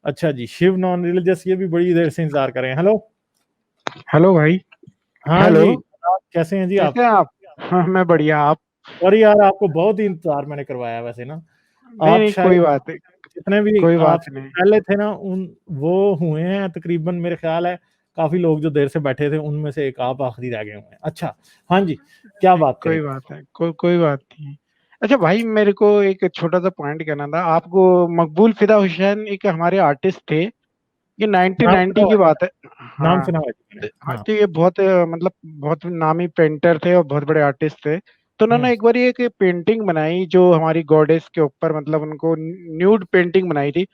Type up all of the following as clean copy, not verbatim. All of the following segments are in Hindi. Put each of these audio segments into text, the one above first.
अच्छा जी, शिव नॉन रिलीजियस, ये भी बड़ी देर से इंतजार कर रहे हैं। हेलो। हेलो भाई। हाँ हेलो। जी, आप कैसे हैं जी आप? कैसे हैं आप? हाँ, मैं बढ़िया। आप? और यार आपको बहुत ही इंतजार मैंने करवाया वैसे ना। नहीं आप नहीं, शायद कोई बात नहीं। जितने भी कोई आप बात नहीं। पहले थे ना उन वो हुए हैं तकरीबन, मेरे ख्याल है काफी लोग जो देर से बैठे थे उनमें से एक आप आखिरी रह गए हुए हैं। अच्छा, हाँ जी, क्या नहीं, बात करें? कोई बात है। कोई बात नहीं। अच्छा भाई, मेरे को एक छोटा सा पॉइंट कहना था आपको। मकबूल फिदा हुसैन एक हमारे आर्टिस्ट थे। ये नाम सुना 1990 की हुआ बात है। है, नाम हाँ। सुना हुआ है मैंने, हाँ, हाँ। तो ये बहुत मतलब बहुत नामी पेंटर थे और बहुत बड़े आर्टिस्ट थे। तो हम्म उन्होंने एक बार एक पेंटिंग बनाई जो हमारी गॉडेस के ऊपर, मतलब उनको न्यूड पेंटिंग बनाई थी।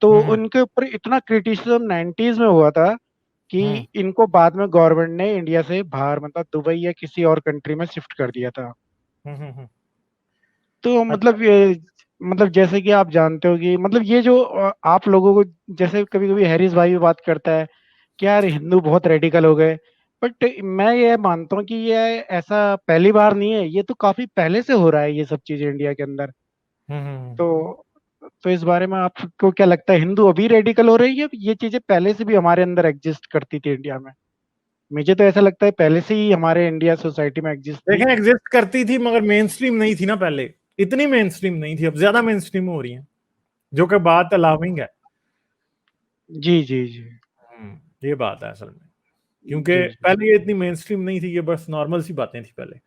तो हम्म उनके ऊपर इतना क्रिटिसिज्म 90s में हुआ था कि हम्म इनको बाद में गवर्नमेंट ने इंडिया से बाहर, मतलब दुबई या किसी और कंट्री में शिफ्ट कर दिया था। हम्म। तो अच्छा। मतलब ये, मतलब जैसे कि आप जानते हो कि मतलब ये जो आप लोगों को, जैसे कभी कभी हैरिस भाई भी बात करता है कि यार हिंदू बहुत रेडिकल हो गए। बट मैं ये मानता हूँ कि ये ऐसा पहली बार नहीं है, ये तो काफी पहले से हो रहा है ये सब चीजें इंडिया के अंदर। हम्म। तो इस बारे में आपको क्या लगता है, हिंदू अभी रेडिकल हो रही है? ये चीजें पहले से भी हमारे अंदर एग्जिस्ट करती थी इंडिया में। मुझे तो ऐसा लगता है पहले से ही हमारे इंडिया सोसाइटी में एग्जिस्ट थी। देखें, एग्जिस्ट करती थी मगर मेन स्ट्रीम नहीं थी ना पहले। इतनी मेन स्ट्रीम नहीं थी, अब ज्यादा मेन स्ट्रीम हो रही है, जो कि बात अलार्मिंग है। जी जी जी। ये बात है असल में, क्योंकि जी जी। पहले ये इतनी मेन स्ट्रीम नहीं थी, ये बस नॉर्मल सी बातें थी पहले।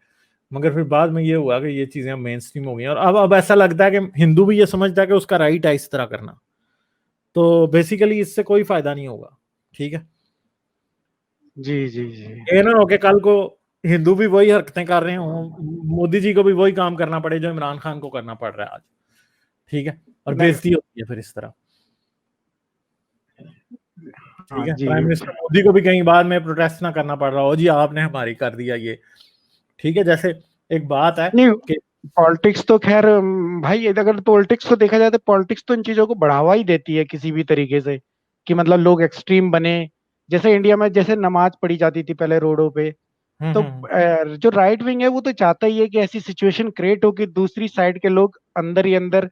मगर फिर बाद में ये हुआ कि ये चीजें अब मेन स्ट्रीम हो गई हैं, और अब ऐसा लगता है कि हिंदू भी ये समझता है कि उसका राइट है इस तरह करना। तो बेसिकली इससे कोई फायदा नहीं होगा, ठीक है। जी जी जी। ये ना हो कि कल को हिंदू भी वही हरकतें कर रहे हों, मोदी जी को भी वही काम करना पड़े जो इमरान खान को करना पड़ रहा है आज, ठीक है, और नहीं। बेइज्जती होती है फिर इस तरह। हाँ ठीक है, जी। प्राइम मिनिस्टर मोदी को भी कहीं बाद में प्रोटेस्ट ना करना पड़ रहा हो, जी आपने हमारी कर दिया ये, ठीक है। जैसे एक बात है नहीं, कि पॉलिटिक्स तो खैर भाई, अगर पॉलिटिक्स को देखा जाए तो पॉलिटिक्स तो इन चीजों को बढ़ावा ही देती है किसी भी तरीके से, कि मतलब लोग एक्सट्रीम बने। जैसे इंडिया में जैसे नमाज पढ़ी जाती थी पहले रोडों पे। तो हम्म। जो राइट विंग है वो तो चाहता ही है कि ऐसी सिचुएशन क्रिएट हो कि दूसरी साइड के लोग अंदर ही अंदर,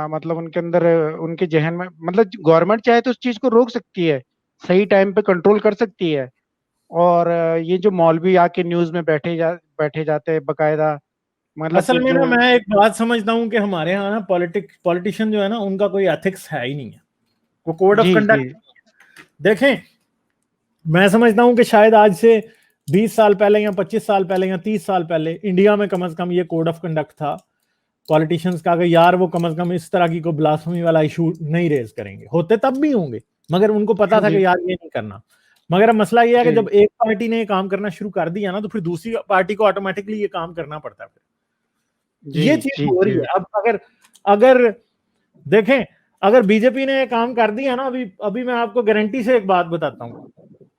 मतलब उनके अंदर उनके जहन में, मतलब गवर्नमेंट चाहे तो उस चीज को रोक सकती है, सही टाइम पे कंट्रोल कर सकती है। और ये जो मौलवी आके न्यूज में बैठे जाते हैं बकायदा, मतलब असल में जो। ना मैं एक बात समझता हूँ कि हमारे यहाँ ना पॉलिटिशियन जो है ना उनका कोई एथिक्स है ही नहीं है, वो कोड ऑफ जी जी। कंडक्ट। देखें, मैं समझता हूँ कि शायद आज से 20 साल पहले या 25 साल पहले या 30 साल पहले इंडिया में कम से कम ये कोड ऑफ कंडक्ट था पॉलिटिशियंस का, कि यार वो कम से कम इस तरह की कोई ब्लास्फेमी वाला इशू नहीं रेज करेंगे, होते तब भी होंगे, मगर उनको पता था जी कि यार ये नहीं करना। मगर अब मसला ये है कि जी जब एक पार्टी ने ये काम करना शुरू कर दिया ना तो फिर दूसरी पार्टी को ऑटोमेटिकली ये काम करना पड़ता है। जी ये चीज जी हो रही जी। है अब। अगर अगर देखें, अगर बीजेपी ने ये काम कर दिया ना, अभी अभी मैं आपको गारंटी से एक बात बताता हूँ,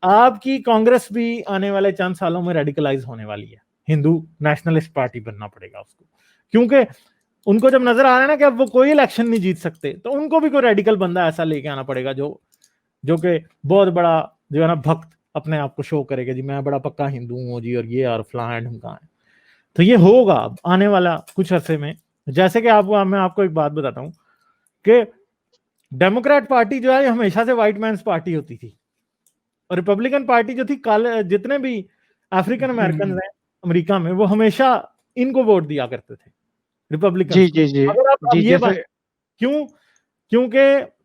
आपकी कांग्रेस भी आने वाले चंद सालों में रेडिकलाइज होने वाली है, हिंदू नेशनलिस्ट पार्टी बनना पड़ेगा उसको, क्योंकि उनको जब नजर आ रहा है ना कि अब वो कोई इलेक्शन नहीं जीत सकते, तो उनको भी कोई रेडिकल बंदा ऐसा लेके आना पड़ेगा जो जो कि बहुत बड़ा जो है ना भक्त अपने आप को शो करेगा, जी मैं बड़ा पक्का हिंदू हूँ जी, और ये और फलां एंड ढमका है। तो ये होगा अब आने वाला कुछ अरसे में। जैसे कि आपको मैं आपको एक बात बताता हूँ कि डेमोक्रेट पार्टी जो है हमेशा से व्हाइट मैंस पार्टी होती थी, और रिपब्लिकन पार्टी जो थी, काले जितने भी अफ्रीकन अमेरिकन हैं अमेरिका में, वो हमेशा इनको वोट दिया करते थे, जी रिपब्लिकन्स को। जी जी अगर आप जी। ये बात, जैसे क्यों? क्योंकि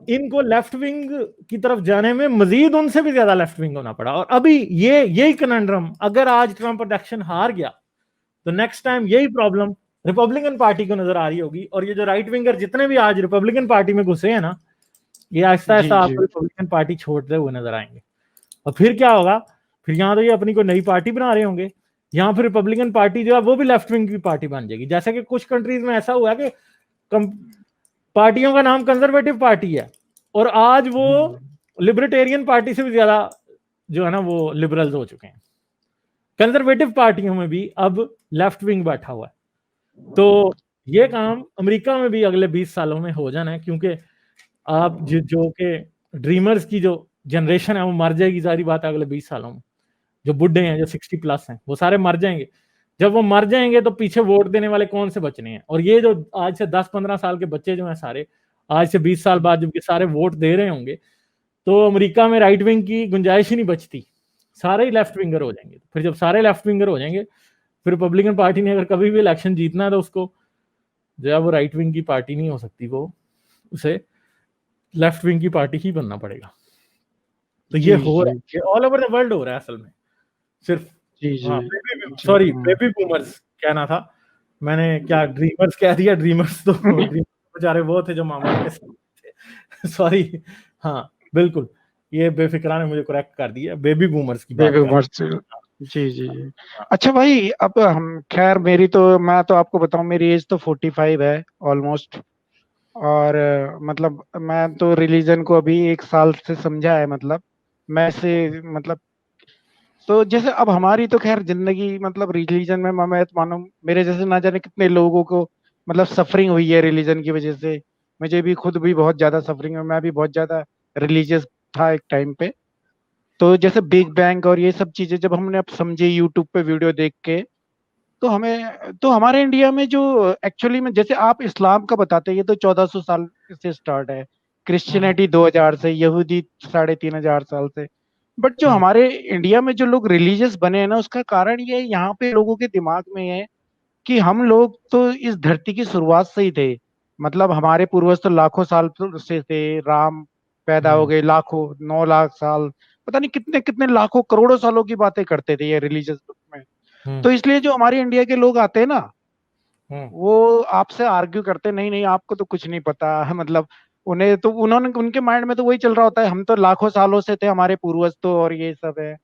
इनको लेफ्ट विंग की तरफ जाने में मजीद उनसे भी ज्यादा लेफ्ट विंग होना पड़ा, और अभी ये यही कनंड्रम, अगर आज ट्रंप इलेक्शन हार गया तो नेक्स्ट टाइम यही प्रॉब्लम रिपब्लिकन पार्टी को नजर आ रही होगी, और ये जो राइट विंगर जितने भी आज रिपब्लिकन पार्टी में घुसे हैं ना, ये आहिस्ता जी आहिस्ता जी आपको रिपब्लिकन पार्टी छोड़ते हुए नजर आएंगे। और फिर क्या होगा, फिर यहाँ तो ये अपनी कोई नई पार्टी बना रहे होंगे, यहाँ फिर रिपब्लिकन पार्टी जो है वो भी लेफ्ट विंग की पार्टी बन जाएगी। जैसे कि कुछ कंट्रीज में ऐसा हुआ कि पार्टियों का नाम कंजर्वेटिव पार्टी है, और आज वो लिबर्टेरियन पार्टी से भी ज्यादा जो है ना वो लिबरल्स हो चुके हैं। कंजर्वेटिव पार्टियों में भी अब लेफ्ट विंग बैठा हुआ है। तो ये काम अमेरिका में भी अगले 20 सालों में हो जाना है, क्योंकि आप जो के ड्रीमर्स की जो जनरेशन है वो मर जाएगी, सारी बात है अगले 20 सालों में। जो बुढ़े हैं, जो 60+ हैं, वो सारे मर जाएंगे। जब वो मर जाएंगे तो पीछे वोट देने वाले कौन से बचने हैं? और ये जो आज से 10-15 साल के बच्चे जो हैं सारे, आज से 20 साल बाद जब ये सारे वोट दे रहे होंगे तो अमेरिका में राइट विंग की गुंजाइश ही नहीं बचती, सारे ही लेफ्ट विंगर हो जाएंगे। फिर जब सारे लेफ्ट विंगर हो जाएंगे, फिर रिपब्लिकन पार्टी ने अगर कभी भी इलेक्शन जीतना है तो उसको जो है वो राइट विंग की पार्टी नहीं हो सकती, वो उसे लेफ्ट विंग की पार्टी ही बनना पड़ेगा। तो ये हो रहा है, ये ऑल ओवर द वर्ल्ड हो रहा है असल में। सिर्फ सॉरी बेबी बूमर्स कहना था मैंने, क्या ड्रीमर्स कह दिया, ड्रीमर्स तो बेचारे वो थे जो मामा के थे सॉरी। हाँ बिल्कुल, ये बेफिक्रा ने मुझे करेक्ट कर दिया, बेबी बूमर्स की बात कर। जी जी जी। अच्छा भाई, अब हम खैर मैं तो आपको बताऊं, मेरी एज तो 45 है ऑलमोस्ट। और मतलब मैं तो रिलीजन को अभी 1 साल से समझा है, मतलब मैं से मतलब तो जैसे अब हमारी तो खैर जिंदगी मतलब रिलीजन में मैं तो मानो मेरे जैसे ना जाने कितने लोगों को मतलब सफरिंग हुई है रिलीजन की वजह से। मुझे भी खुद भी बहुत ज्यादा सफरिंग है, मैं भी बहुत ज्यादा रिलीजियस था एक टाइम पे। तो जैसे बिग बैंग और ये सब चीजें जब हमने अब समझे यूट्यूब पे वीडियो देख के, तो हमारे इंडिया में जो एक्चुअली में जैसे आप इस्लाम का बताते हैं, ये तो 1400 साल से स्टार्ट है, क्रिश्चियनिटी 2000 से, यहूदी 3,500 साल से। बट जो हमारे इंडिया में जो लोग रिलीजियस बने हैं ना, उसका कारण ये यहाँ पे लोगों के दिमाग में है कि हम लोग तो इस धरती की शुरुआत से ही थे। मतलब हमारे पूर्वज तो लाखों साल से थे, राम पैदा हो गए लाखों 9 लाख साल, पता नहीं कितने कितने लाखों करोड़ों सालों की बातें करते थे ये रिलीजियस बुक में। तो इसलिए जो हमारे इंडिया के लोग आते हैं ना, वो आपसे आर्ग्यू करते नहीं नहीं आपको तो कुछ नहीं पता मतलब उन्हें तो उनके माइंड में तो वही चल रहा होता है, हम तो लाखों सालों से थे, हमारे पूर्वज तो, और ये सब है।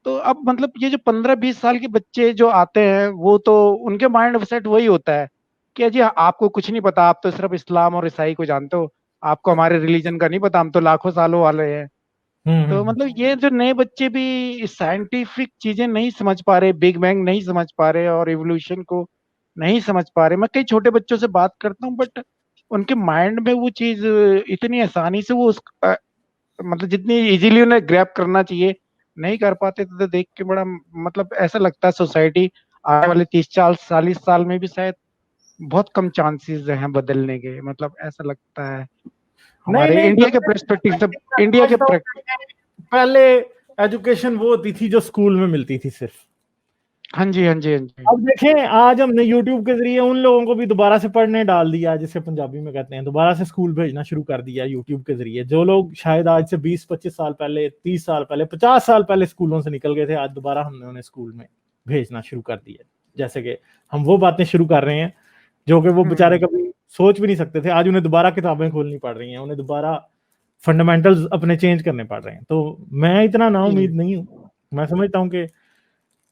तो अब मतलब ये जो 15-20 साल के बच्चे जो आते हैं, वो तो उनके माइंड सेट वही होता है कि जी आपको कुछ नहीं पता, आप तो सिर्फ इस्लाम और ईसाई को जानते हो, आपको हमारे रिलीजन का नहीं पता, हम तो लाखों सालों वाले हैं। तो मतलब ये जो नए बच्चे भी साइंटिफिक चीजें नहीं समझ पा रहे, बिग बैंग नहीं समझ पा रहे और इवोल्यूशन को नहीं समझ पा रहे। मैं कई छोटे बच्चों से बात करता हूँ, बट उनके माइंड में वो चीज इतनी आसानी से मतलब जितनी इजीली उन्हें ग्रैब करना चाहिए नहीं कर पाते। तो देख के बड़ा मतलब ऐसा लगता है सोसाइटी आने वाले 30-40 साल में भी शायद बहुत कम चांसेस हैं बदलने के, मतलब ऐसा लगता है नहीं हमारे नहीं, इंडिया के पर्सपेक्टिव से। इंडिया के पहले एजुकेशन वो होती थी जो स्कूल में मिलती थी सिर्फ। हाँ जी हाँ जी हाँ जी। अब देखें, आज हमने यूट्यूब के जरिए उन लोगों को भी दोबारा से पढ़ने डाल दिया, जिसे पंजाबी में कहते हैं, दोबारा से स्कूल भेजना शुरू कर दिया यूट्यूब के जरिए। जो लोग शायद आज से 20-25 साल पहले, 30 साल पहले, 50 साल पहले स्कूलों से निकल गए थे, आज दोबारा हमने उन्हें स्कूल में भेजना शुरू कर दिया। जैसे कि हम वो बातें शुरू कर रहे हैं जो कि वो बेचारे कभी सोच भी नहीं सकते थे, आज उन्हें दोबारा किताबें खोलनी पड़ रही हैं, उन्हें दोबारा फंडामेंटल्स अपने चेंज करने पड़ रहे हैं। तो मैं इतना ना उम्मीद नहीं हूँ। मैं समझता हूँ कि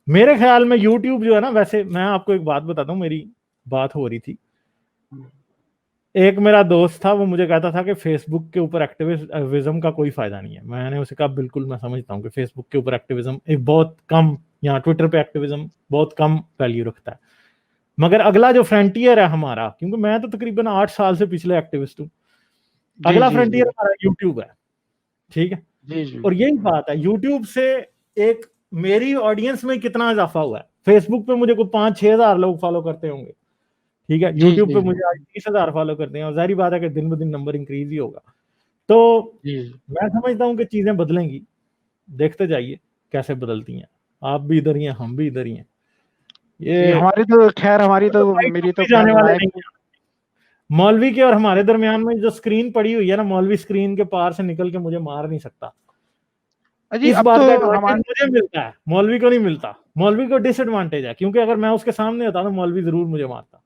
मेरे ख्याल में यूट्यूब जो है ना, वैसे मैं आपको एक बात बताता हूँ, मेरी बात हो रही थी, एक मेरा दोस्त था, वो मुझे कहता था कि फेसबुक के ऊपर एक्टिविज्म का कोई फायदा नहीं है। मैंने उसे कहा बिल्कुल मैं समझता हूँ कि फेसबुक के ऊपर एक्टिविज्म एक बहुत कम, या ट्विटर पे एक्टिविज्म बहुत कम वैल्यू रखता है, मगर अगला जो फ्रंटियर है हमारा, क्योंकि मैं तो तकरीबन 8 साल से पिछले एक्टिविस्ट हूँ, अगला फ्रंटियर हमारा यूट्यूब है, ठीक है। और यही बात है, यूट्यूब से एक मेरी ऑडियंस में कितना इजाफा हुआ है। फेसबुक पे मुझे को 5-6 हजार लोग फॉलो करते होंगे, ठीक है, यूट्यूब पे मुझे आज 30,000 फॉलो करते हैं, और जाहिर बात है कि दिन ब दिन नंबर इंक्रीज ही होगा। तो मैं समझता हूँ कि चीजें बदलेंगी, देखते जाइए कैसे बदलती हैं। आप भी इधर ही हैं, हम भी इधर ही हैं। ये हमारी तो खैर हमारी तो मेरी तो जाने खैर वाले लाइफ। नहीं हैं। मौलवी के और हमारे दरमियान में जो स्क्रीन पड़ी हुई है ना, मौलवी स्क्रीन के पार से निकल के मुझे मार नहीं सकता। अजी इस अब बात तो का एडवांटेज हमारे मुझे मिलता है, मौलवी को नहीं मिलता। मौलवी को डिसएडवांटेज है, क्योंकि अगर मैं उसके सामने होता तो मौलवी जरूर मुझे मारता।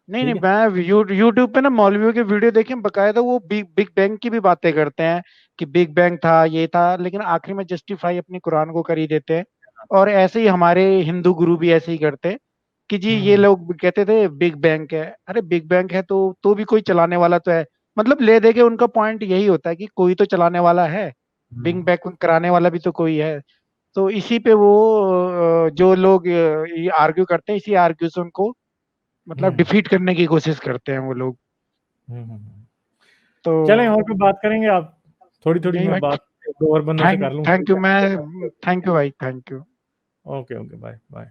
नहीं नहीं, ठीक है, मैं यूट्यूब पे ना मौलवियों के वीडियो देखे बकायदा, वो बिग बिग बैंग की भी बातें करते हैं कि बिग बैंग था ये था, लेकिन आखिरी में जस्टिफाई अपनी कुरान को कर ही देते हैं। और ऐसे ही हमारे हिंदू गुरु भी ऐसे ही करते हैं कि जी ये लोग कहते थे बिग बैंग है, अरे बिग बैंग है तो भी कोई चलाने वाला तो है। मतलब ले दे के उनका पॉइंट यही होता है कि कोई तो चलाने वाला है, बिग बैंग कराने वाला भी तो कोई है। तो इसी पे वो जो लोग ये आर्ग्यू करते हैं, इसी आर्ग्यू से उनको मतलब डिफीट करने की कोशिश करते हैं वो लोग। तो चलें और कोई बात करेंगे आप? थोड़ी थोड़ी नहीं मैं भाई, बात दो और बंदों से कर लूं। थैंक यू, मैं थैंक यू भाई, thank you. Okay okay, bye bye.